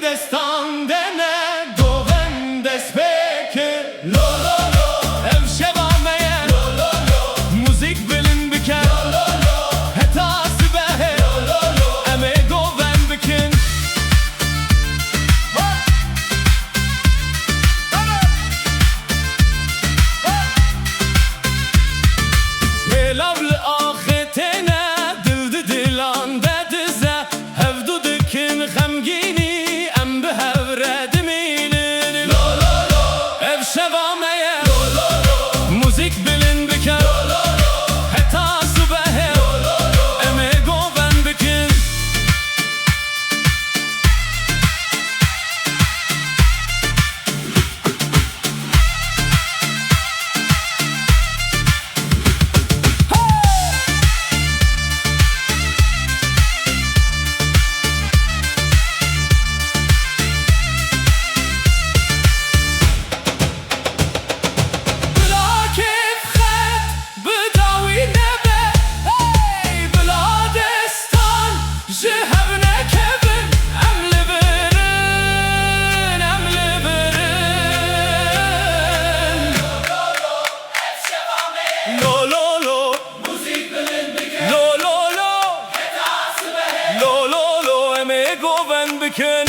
destan dene goven despeke lo lo lo ev şevameye lo lo lo müzik bilin bike lo lo lo heta sibehe lo lo lo eme goven bikin lavlı ahitene dildi dilan dedize hevdu dikin xemgini em behevrediminin lo lo lo ev şevameye lo lo lo müzik bilin bike lo lo lo heta subehe lo lo lo eme goven bikin lo lo lo müzik bilin bike lo lo lo heta sibehe lo lo lo eme goven bikin